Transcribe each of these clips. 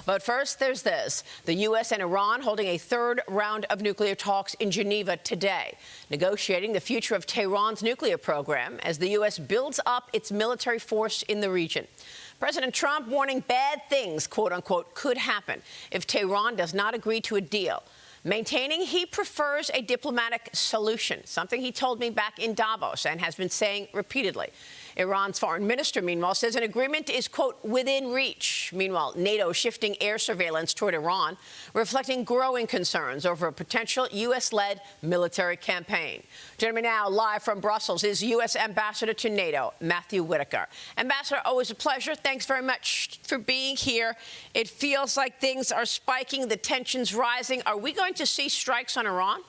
But first, there's this. The U.S. and Iran holding a third round of nuclear talks in Geneva today, negotiating the future of Tehran's nuclear program as the U.S. builds up its military force in the region. President Trump warning bad things, quote unquote, could happen if Tehran does not agree to a deal, maintaining he prefers a diplomatic solution, something he told me back in Davos and has been saying repeatedly. Iran's foreign minister, meanwhile, says an agreement is, quote, within reach. Meanwhile, NATO shifting air surveillance toward Iran, reflecting growing concerns over a potential U.S.-led military campaign. Joining me now, live from Brussels, is U.S. Ambassador to NATO, Matthew Whitaker. Ambassador, always a pleasure. Thanks very much for being here. It feels like things are spiking, the tensions rising. Are we going to see strikes on Iran?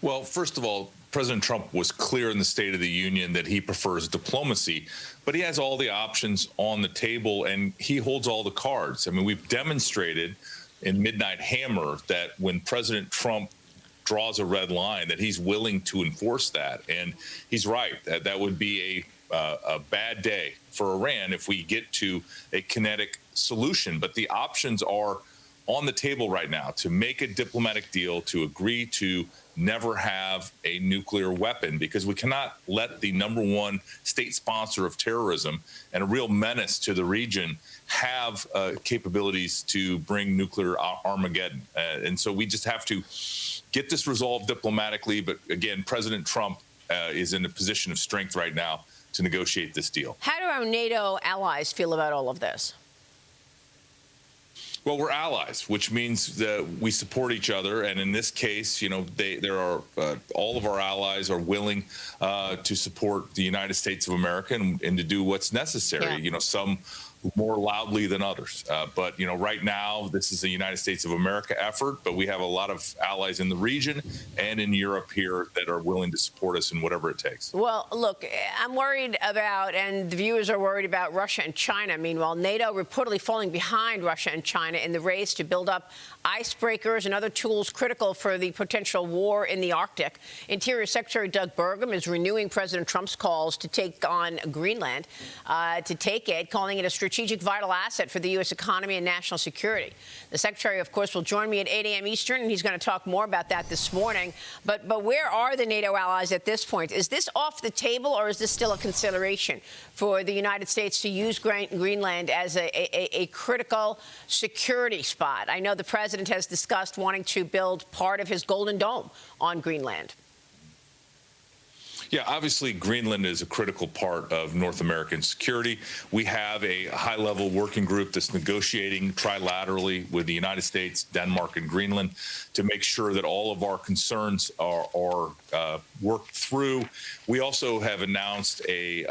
Well, first of all, President Trump was clear in the State of the Union that he prefers diplomacy, but he has all the options on the table and he holds all the cards. I mean, we've demonstrated in Midnight Hammer that when President Trump draws a red line, that he's willing to enforce that. And he's right, that would be a bad day for Iran if we get to a kinetic solution. But the options are on the table right now to make a diplomatic deal, to agree to never have a nuclear weapon, because we cannot let the #1 state sponsor of terrorism and a real menace to the region have capabilities to bring nuclear Armageddon. And so we just have to get this resolved diplomatically. But again, President Trump is in a position of strength right now to negotiate this deal. How do our NATO allies feel about all of this? Well, we're allies, which means that we support each other. And in this case, you know, all of our allies are willing to support the United States of America and to do what's necessary. Yeah. You know, some more loudly than others. But, you know, right now, this is a United States of America effort, but we have a lot of allies in the region and in Europe here that are willing to support us in whatever it takes. Well, look, I'm worried about, and the viewers are worried about, Russia and China. Meanwhile, NATO reportedly falling behind Russia and China in the race to build up icebreakers and other tools critical for the potential war in the Arctic. Interior Secretary Doug Burgum is renewing President Trump's calls to take on Greenland, calling it a strategic vital asset for the U.S. economy and national security. The Secretary, of course, will join me at 8 a.m. Eastern, and he's going to talk more about that this morning. But where are the NATO allies at this point? Is this off the table, or is this still a consideration for the United States to use Greenland as a critical security spot? I know the president has discussed wanting to build part of his Golden Dome on Greenland. Yeah, obviously, Greenland is a critical part of North American security. We have a high-level working group that's negotiating trilaterally with the United States, Denmark, and Greenland to make sure that all of our concerns are worked through. We also have announced a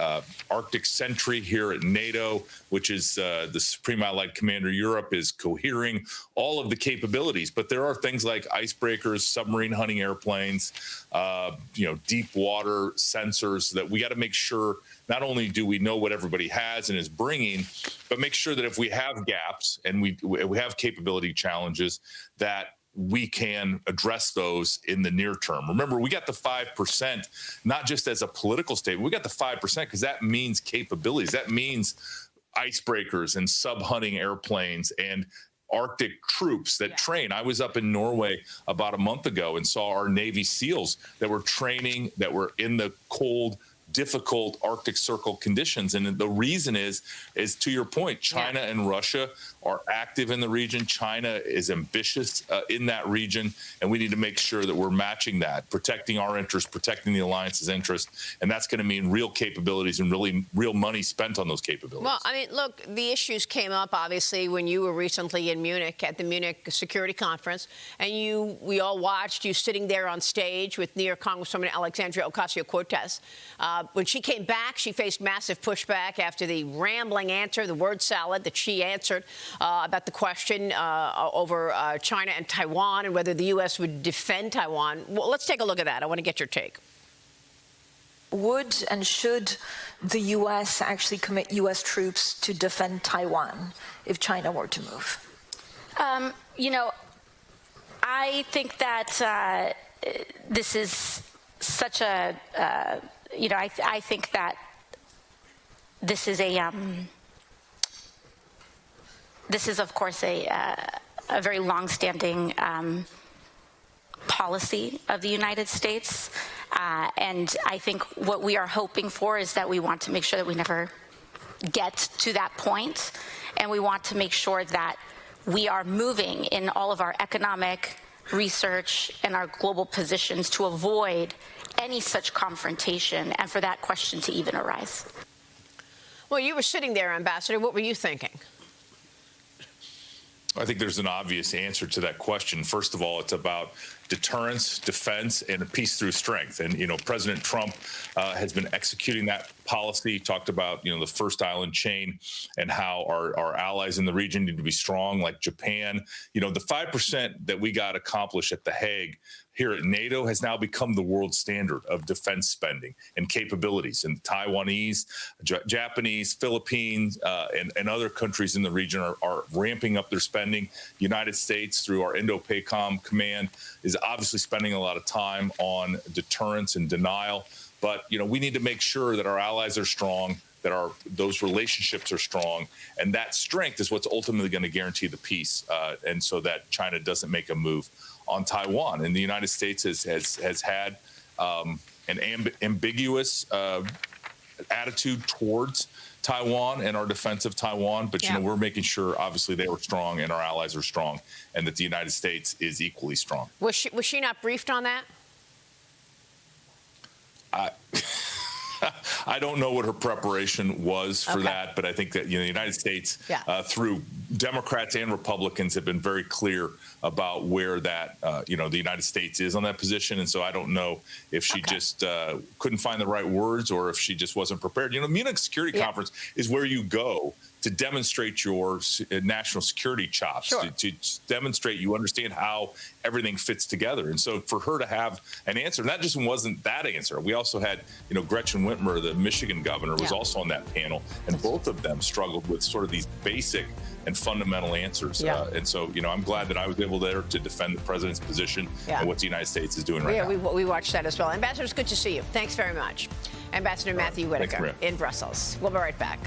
Arctic Sentry here at NATO, which is the Supreme Allied Commander Europe is cohering all of the capabilities. But there are things like icebreakers, submarine hunting airplanes, deep water sensors that we got to make sure not only do we know what everybody has and is bringing, but make sure that if we have gaps and we have capability challenges, that we can address those in the near term. Remember, we got the 5%, not just as a political statement. We got the 5% because that means capabilities. That means icebreakers and sub-hunting airplanes and Arctic troops that train. I was up in Norway about a month ago and saw our Navy SEALs that were training, that were in the cold, difficult Arctic Circle conditions. And the reason is to your point, China and Russia are active in the region. China is ambitious in that region, and we need to make sure that we're matching that, protecting our interests, protecting the alliance's interests, and that's going to mean real capabilities and really real money spent on those capabilities. Well, I mean, look, the issues came up, obviously, when you were recently in Munich at the Munich Security Conference, and we all watched you sitting there on stage with New York Congresswoman Alexandria Ocasio-Cortez. When she came back, she faced massive pushback after the rambling answer, the word salad that she answered about the question over China and Taiwan and whether the U.S. would defend Taiwan. Well, let's take a look at that. I want to get your take. Would and should the U.S. actually commit U.S. troops to defend Taiwan if China were to move? I think that this is such a... I think that this is this is, of course, a very longstanding policy of the United States. And I think what we are hoping for is that we want to make sure that we never get to that point. And we want to make sure that we are moving in all of our economic research and our global positions to avoid any such confrontation and for that question to even arise. Well, you were sitting there, Ambassador. What were you thinking? I think there's an obvious answer to that question. First of all, it's about deterrence, defense, and peace through strength. And, President Trump has been executing that policy. He talked about, the first island chain and how our allies in the region need to be strong, like Japan. The 5% that we got accomplished at The Hague here at NATO has now become the world standard of defense spending and capabilities. And Taiwanese, Japanese, Philippines, and other countries in the region are ramping up their spending. The United States, through our Indo-PACOM command, is obviously spending a lot of time on deterrence and denial. But, we need to make sure that our allies are strong, that those relationships are strong, and that strength is what's ultimately going to guarantee the peace, and so that China doesn't make a move on Taiwan. And the United States has had an ambiguous attitude towards Taiwan and our defense of Taiwan, but we're making sure obviously they were strong and our allies are strong, and that the United States is equally strong. Was she not briefed on that? I don't know what her preparation was for that, but I think that the United States, through Democrats and Republicans, have been very clear about where that the United States is on that position. And so I don't know if she just couldn't find the right words or if she just wasn't prepared. Munich Security Conference is where you go to demonstrate your national security chops, to demonstrate you understand how everything fits together. And so for her to have an answer, and that just wasn't that answer. We also had, Gretchen Whitmer, the Michigan governor, was also on that panel, and both of them struggled with sort of these basic and fundamental answers. And so, I'm glad that I was able there to defend the president's position and what the United States is doing right now. We watched that as well. Ambassador, it's good to see you. Thanks very much. Ambassador Matthew Whitaker in Brussels. We'll be right back.